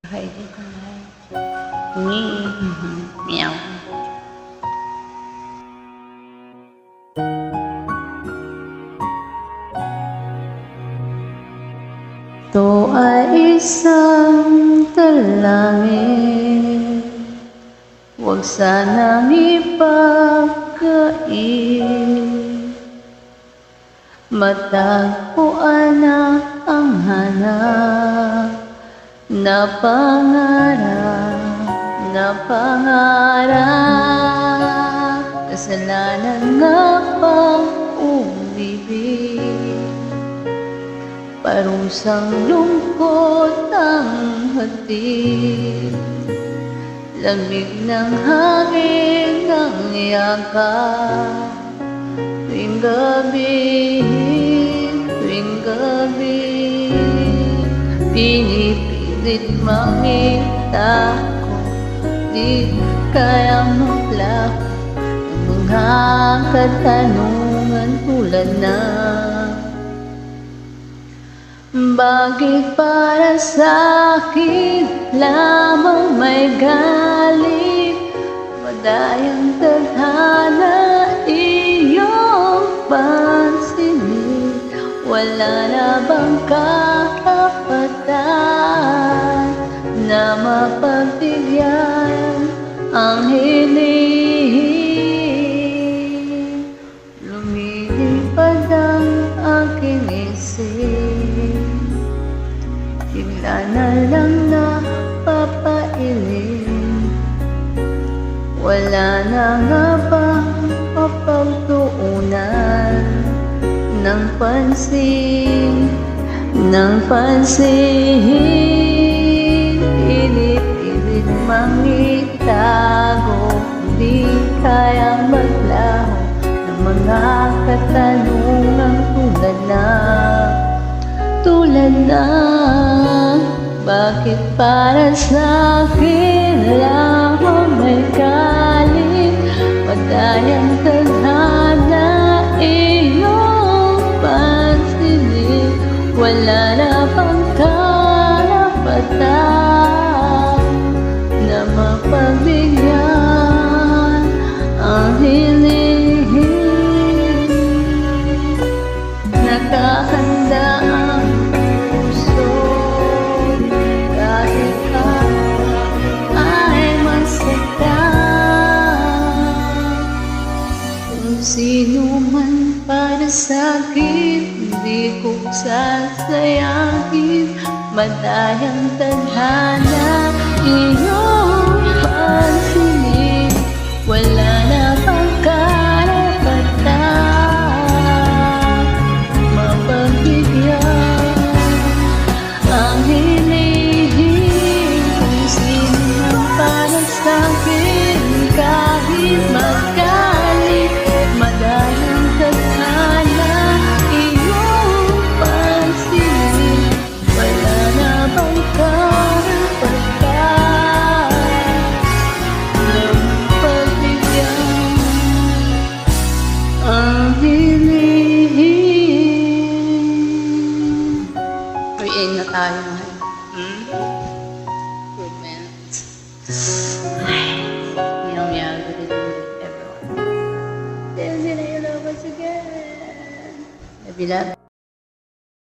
Hay dito na. Meow. Ito ay isang dalangin, huwag sanang ipagkait. Matagpuan na ang hanap na pangarap, kasalanan nga bang umibig? Parusang lungkot ang hatid, lamig ng hangin ng yakap. Tuwing gabi, pinipilit makita ko, di kayang maglako ng mga katanungan tulad na: bakit para sa'kin lamang may galit? Madayang tadhana iyong pansinin. Wala na bang karapatan na mapagbigyan ang hiling? Lumilipad ang aking isip, bigla na lang napapailing. Wala na nga bang mapagtuunan ng pansin? Pilit-pilit mangitago, di kayang maglaho ng mga katanungang tulad na bakit para sa'kin lamang may galit? Madayang tadhana iyong pansinin. Wala na bang karapatan na mapagbigyan ang hiling? Nakahanda ang puso kahit ay masaktan. Kung sino man para sa'kin, di ko sasayangin. Madayang tadhana iyong pansinin. Wala na bang karapatan mapagbigyan ang hiling? Kung sino man para sa'kin kahit magalit, madayang tadhana iyong pansinin. Wala na bang karapatan na mapagbigyan ang hiling? Uy, na tayo, mahal. Good man. Meow meow, good everyone. Then I love us again. Love you, love.